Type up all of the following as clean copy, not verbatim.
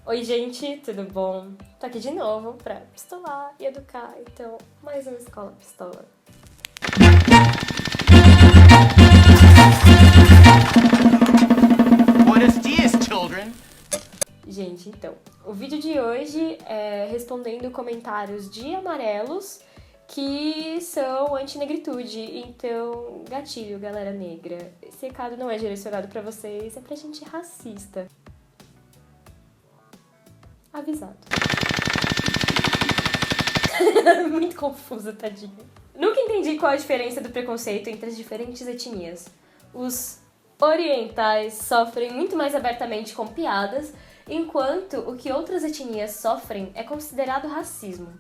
Oi, gente, tudo bom? Tô aqui de novo pra pistolar e educar, então, mais uma Escola Pistola. Buenos dias, children! Gente, então, o vídeo de hoje é respondendo comentários de amarelos que são anti-negritude, então, gatilho, galera negra. Esse recado não é direcionado pra vocês, é pra gente racista. Avisado. Muito confuso, tadinho. Nunca entendi qual a diferença do preconceito entre as diferentes etnias. Os orientais sofrem muito mais abertamente com piadas, enquanto o que outras etnias sofrem é considerado racismo.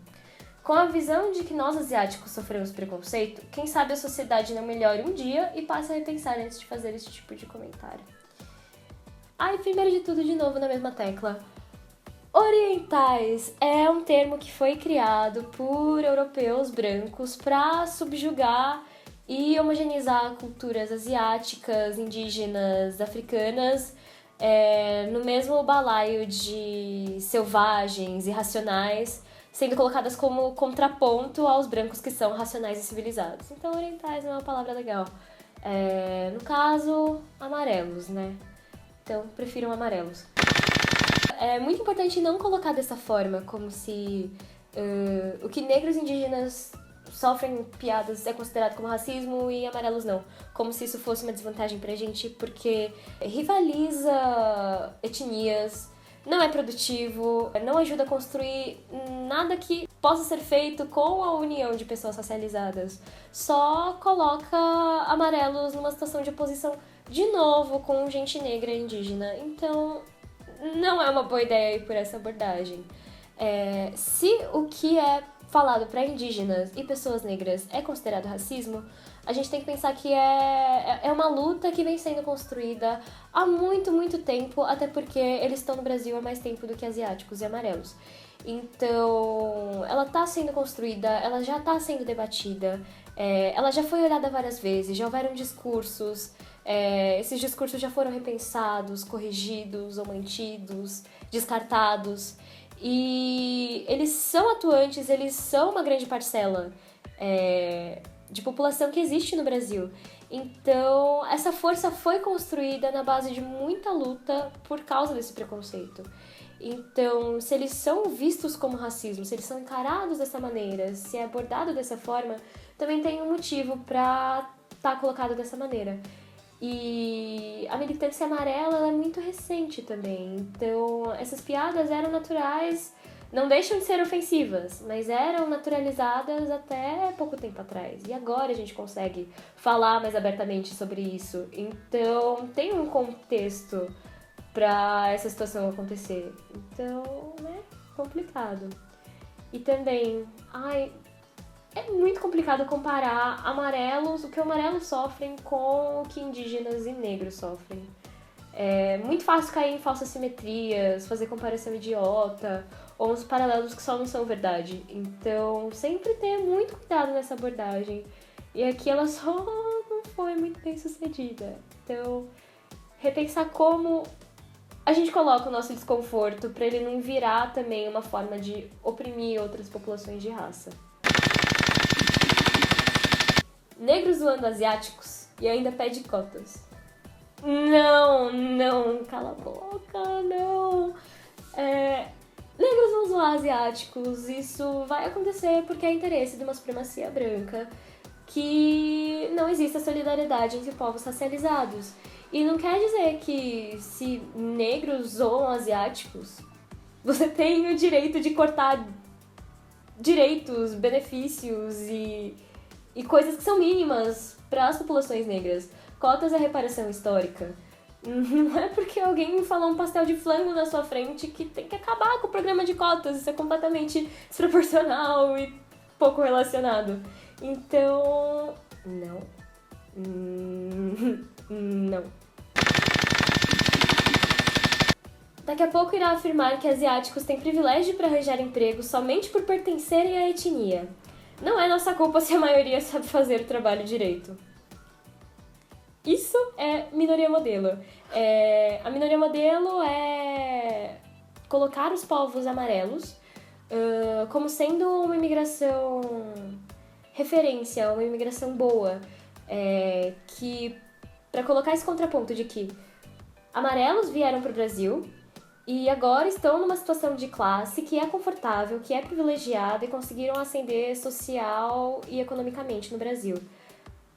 Com a visão de que nós asiáticos sofremos preconceito, quem sabe a sociedade não melhore um dia e passe a repensar antes de fazer esse tipo de comentário. Primeiro de tudo, de novo na mesma tecla. Orientais é um termo que foi criado por europeus brancos para subjugar e homogeneizar culturas asiáticas, indígenas, africanas, no mesmo balaio de selvagens e racionais, sendo colocadas como contraponto aos brancos que são racionais e civilizados. Então, orientais não é uma palavra legal. No caso, amarelos, né? Então, prefiram amarelos. É muito importante não colocar dessa forma, como se o que negros e indígenas sofrem piadas é considerado como racismo e amarelos não. Como se isso fosse uma desvantagem pra gente, porque rivaliza etnias, não é produtivo, não ajuda a construir nada que possa ser feito com a união de pessoas racializadas. Só coloca amarelos numa situação de oposição de novo com gente negra e indígena. Então, não é uma boa ideia ir por essa abordagem. Se o que é falado para indígenas e pessoas negras é considerado racismo, a gente tem que pensar que é uma luta que vem sendo construída há muito, muito tempo, até porque eles estão no Brasil há mais tempo do que asiáticos e amarelos. Então, ela está sendo construída, ela já está sendo debatida, ela já foi olhada várias vezes, já houveram discursos. Esses discursos já foram repensados, corrigidos ou mantidos, descartados. E eles são atuantes, eles são uma grande parcela de população que existe no Brasil. Então, essa força foi construída na base de muita luta por causa desse preconceito. Então, se eles são vistos como racismo, se eles são encarados dessa maneira, se é abordado dessa forma, também tem um motivo para estar colocado dessa maneira. E a militância amarela ela é muito recente também, então essas piadas eram naturais, não deixam de ser ofensivas, mas eram naturalizadas até pouco tempo atrás. E agora a gente consegue falar mais abertamente sobre isso, então tem um contexto para essa situação acontecer. Então, complicado. E também, é muito complicado comparar amarelos, o que amarelos sofrem com o que indígenas e negros sofrem. É muito fácil cair em falsas simetrias, fazer comparação idiota, ou uns paralelos que só não são verdade. Então, sempre ter muito cuidado nessa abordagem. E aqui ela só não foi muito bem sucedida. Então, repensar como a gente coloca o nosso desconforto para ele não virar também uma forma de oprimir outras populações de raça. Negros zoando asiáticos e ainda pede cotas. Não, cala a boca, não. Negros vão zoar asiáticos, isso vai acontecer porque é interesse de uma supremacia branca que não existe solidariedade entre povos racializados. E não quer dizer que se negros zoam asiáticos, você tem o direito de cortar direitos, benefícios e coisas que são mínimas para as populações negras. Cotas é reparação histórica. Não é porque alguém falou um pastel de flango na sua frente que tem que acabar com o programa de cotas. Isso é completamente desproporcional e pouco relacionado. Então, não. Não. Daqui a pouco irá afirmar que asiáticos têm privilégio para arranjar emprego somente por pertencerem à etnia. Não é nossa culpa se a maioria sabe fazer o trabalho direito. Isso é minoria modelo. A minoria modelo é colocar os povos amarelos como sendo uma imigração referência, uma imigração boa, que para colocar esse contraponto de que amarelos vieram para o Brasil e agora estão numa situação de classe que é confortável, que é privilegiada e conseguiram ascender social e economicamente no Brasil.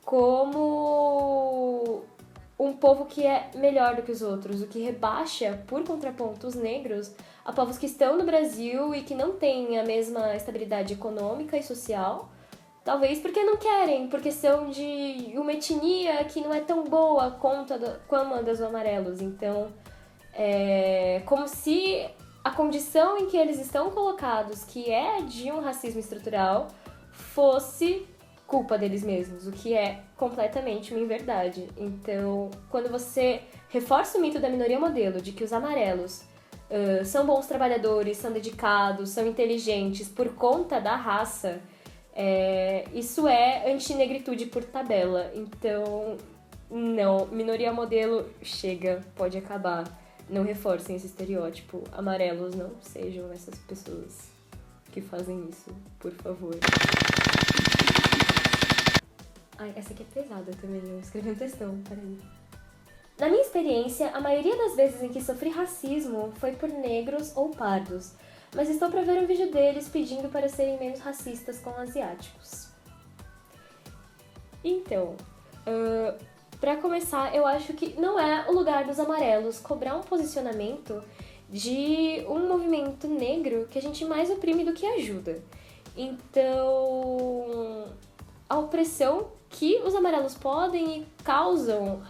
Como um povo que é melhor do que os outros, o que rebaixa, por contraponto, os negros a povos que estão no Brasil e que não têm a mesma estabilidade econômica e social, talvez porque não querem, porque são de uma etnia que não é tão boa como a dos amarelos. Então, como se a condição em que eles estão colocados, que é de um racismo estrutural, fosse culpa deles mesmos, o que é completamente uma inverdade. Então, quando você reforça o mito da minoria modelo, de que os amarelos são bons trabalhadores, são dedicados, são inteligentes por conta da raça, isso é antinegritude por tabela. Então, não, minoria modelo chega, pode acabar. Não reforcem esse estereótipo. Amarelos não sejam essas pessoas que fazem isso, por favor. Ai, essa aqui é pesada também, eu escrevi um textão, peraí. Na minha experiência, a maioria das vezes em que sofri racismo foi por negros ou pardos, mas estou para ver um vídeo deles pedindo para serem menos racistas com asiáticos. Então, para começar, eu acho que não é o lugar dos amarelos cobrar um posicionamento de um movimento negro que a gente mais oprime do que ajuda. Então, a opressão que os amarelos podem e causam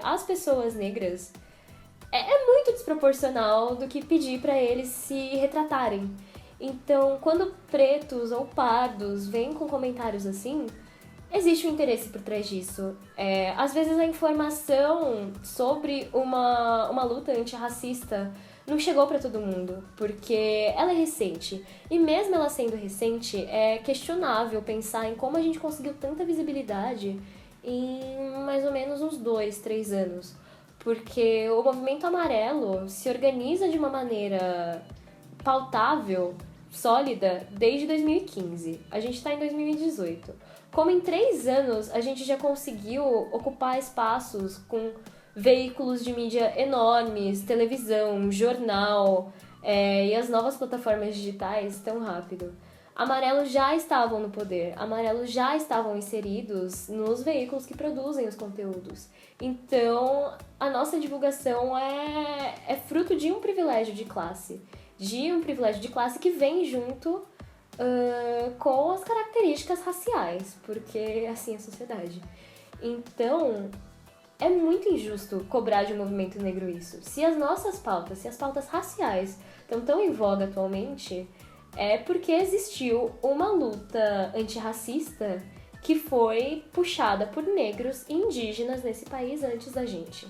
às pessoas negras é muito desproporcional do que pedir para eles se retratarem. Então, quando pretos ou pardos vêm com comentários assim, existe um interesse por trás disso. Às vezes a informação sobre uma luta antirracista não chegou para todo mundo, porque ela é recente. E mesmo ela sendo recente, é questionável pensar em como a gente conseguiu tanta visibilidade em mais ou menos uns 2, 3 anos. Porque o movimento amarelo se organiza de uma maneira pautável, sólida, desde 2015. A gente está em 2018. Como em 3 anos a gente já conseguiu ocupar espaços com veículos de mídia enormes, televisão, jornal, e as novas plataformas digitais tão rápido. Amarelos já estavam no poder, amarelos já estavam inseridos nos veículos que produzem os conteúdos. Então, a nossa divulgação é fruto de um privilégio de classe. Que vem junto com as características raciais, porque assim é a sociedade. Então, é muito injusto cobrar de um movimento negro isso. Se as nossas pautas, se as pautas raciais estão tão em voga atualmente, é porque existiu uma luta antirracista que foi puxada por negros e indígenas nesse país antes da gente.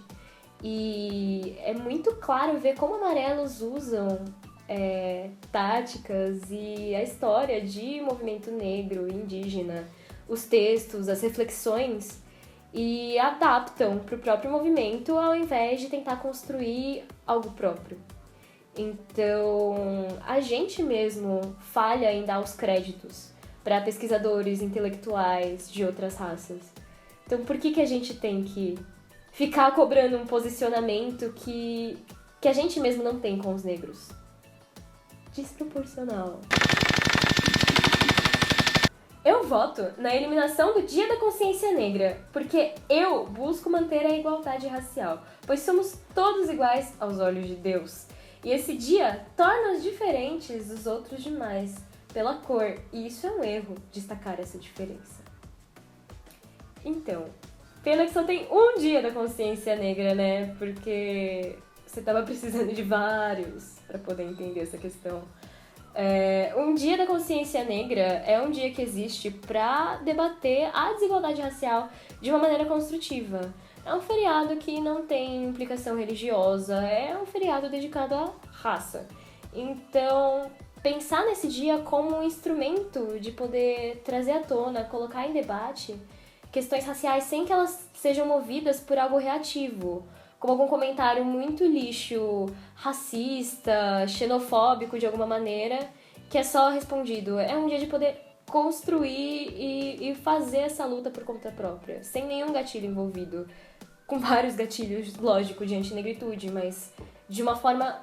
E é muito claro ver como amarelos usam táticas e a história de movimento negro e indígena, os textos, as reflexões, e adaptam para o próprio movimento ao invés de tentar construir algo próprio. Então, a gente mesmo falha em dar os créditos para pesquisadores intelectuais de outras raças. Então, por que a gente tem que ficar cobrando um posicionamento que a gente mesmo não tem com os negros? Desproporcional. Eu voto na eliminação do Dia da Consciência Negra, porque eu busco manter a igualdade racial, pois somos todos iguais aos olhos de Deus. E esse dia torna-os diferentes dos outros demais, pela cor, e isso é um erro, destacar essa diferença. Então, pena que só tem um Dia da Consciência Negra, né? Porque você tava precisando de vários para poder entender essa questão. Um Dia da Consciência Negra é um dia que existe para debater a desigualdade racial de uma maneira construtiva. É um feriado que não tem implicação religiosa, é um feriado dedicado à raça. Então, pensar nesse dia como um instrumento de poder trazer à tona, colocar em debate questões raciais sem que elas sejam movidas por algo reativo, como algum comentário muito lixo, racista, xenofóbico de alguma maneira, que é só respondido. É um dia de poder construir e fazer essa luta por conta própria, sem nenhum gatilho envolvido. Com vários gatilhos, lógico, de antinegritude, mas de uma forma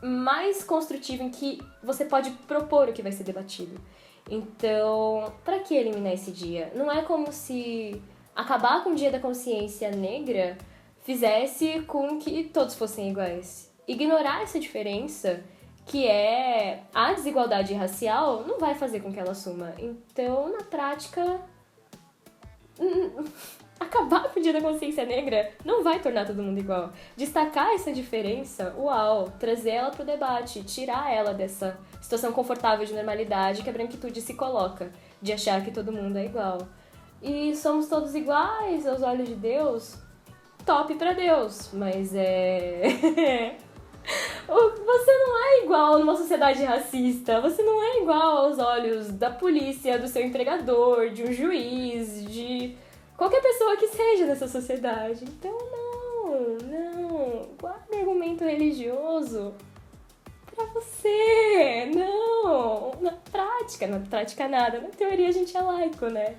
mais construtiva em que você pode propor o que vai ser debatido. Então, pra que eliminar esse dia? Não é como se acabar com o Dia da Consciência Negra fizesse com que todos fossem iguais. Ignorar essa diferença, que é a desigualdade racial, não vai fazer com que ela suma. Então, na prática, acabar com o Dia da Consciência Negra não vai tornar todo mundo igual. Destacar essa diferença, uau, trazer ela pro debate, tirar ela dessa situação confortável de normalidade que a branquitude se coloca, de achar que todo mundo é igual. E somos todos iguais aos olhos de Deus? Top pra Deus, mas você não é igual numa sociedade racista, você não é igual aos olhos da polícia, do seu empregador, de um juiz, de qualquer pessoa que seja nessa sociedade. Então não, guarda argumento religioso pra você, não, na prática nada, na teoria a gente é laico, né?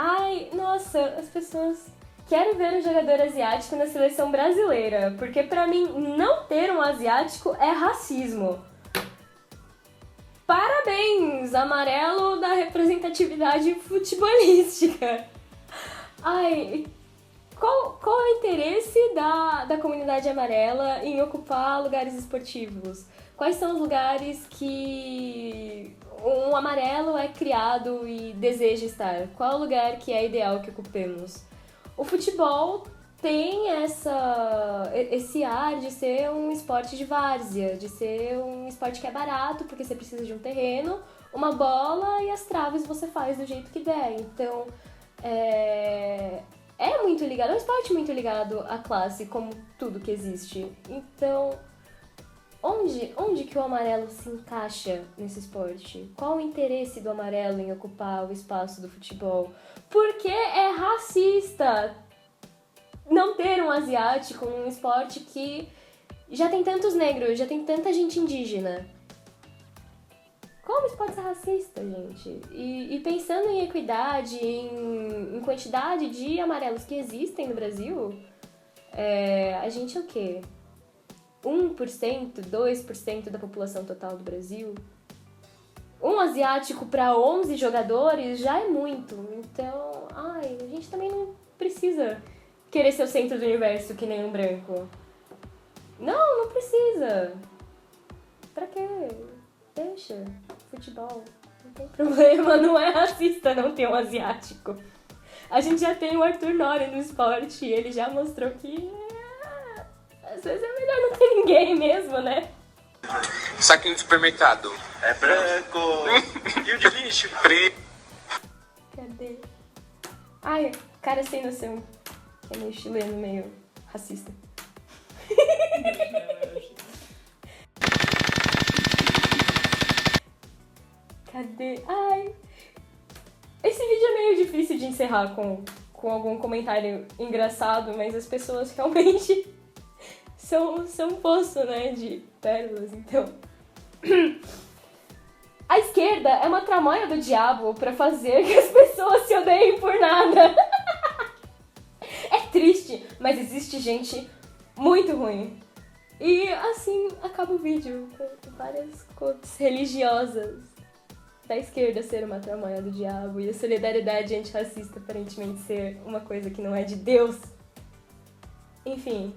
Ai, nossa, as pessoas... Quero ver um jogador asiático na seleção brasileira, porque pra mim não ter um asiático é racismo. Parabéns, amarelo da representatividade futebolística. Ai, qual é o interesse da comunidade amarela em ocupar lugares esportivos? Quais são os lugares que um amarelo é criado e deseja estar? Qual é o lugar que é ideal que ocupemos? O futebol tem esse ar de ser um esporte de várzea, de ser um esporte que é barato, porque você precisa de um terreno, uma bola e as traves você faz do jeito que der. Então, é muito ligado, é um esporte muito ligado à classe, como tudo que existe. Então, onde que o amarelo se encaixa nesse esporte? Qual o interesse do amarelo em ocupar o espaço do futebol? Porque é racista não ter um asiático num esporte que já tem tantos negros, já tem tanta gente indígena. Como isso pode ser racista, gente? E pensando em equidade, em quantidade de amarelos que existem no Brasil, a gente é o quê? 1%, 2% da população total do Brasil? Um asiático para 11 jogadores já é muito. Então, a gente também não precisa querer ser o centro do universo que nem um branco. Não precisa. Pra quê? Deixa. Futebol. Não tem problema, não é racista não ter um asiático. A gente já tem o Arthur Nori no esporte e ele já mostrou que às vezes é melhor não ter ninguém mesmo, né? Saquinho de supermercado. É branco. E o de lixo? Preto. Cadê? Ai, cara sem noção. É meio chileno, meio racista. Cadê? Ai. Esse vídeo é meio difícil de encerrar com algum comentário engraçado, mas as pessoas realmente são um poço, né, de pérolas, então... A esquerda é uma tramóia do diabo pra fazer que as pessoas se odeiem por nada. É triste, mas existe gente muito ruim. E assim acaba o vídeo, com várias quotes religiosas da esquerda ser uma tramóia do diabo e a solidariedade antirracista aparentemente ser uma coisa que não é de Deus. Enfim...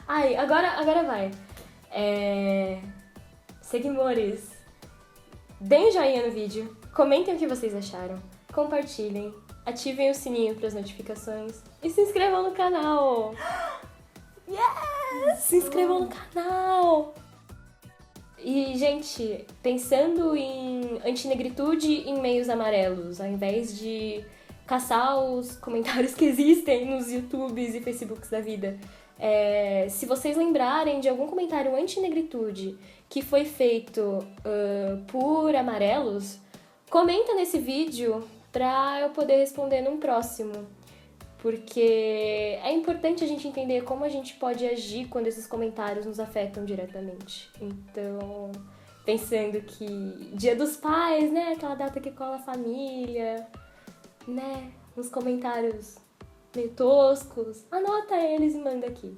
Ai, agora vai. Seguimores, deem joinha no vídeo, comentem o que vocês acharam, compartilhem, ativem o sininho para as notificações e se inscrevam no canal. Yes! Se inscrevam no canal! E, gente, pensando em antinegritude em meios amarelos, ao invés de caçar os comentários que existem nos YouTubes e Facebooks da vida... se vocês lembrarem de algum comentário anti-negritude que foi feito por amarelos, comenta nesse vídeo pra eu poder responder num próximo. Porque é importante a gente entender como a gente pode agir quando esses comentários nos afetam diretamente. Então, pensando que Dia dos Pais, né? Aquela data que cola a família, né? Uns comentários meio toscos. Anota eles e manda aqui.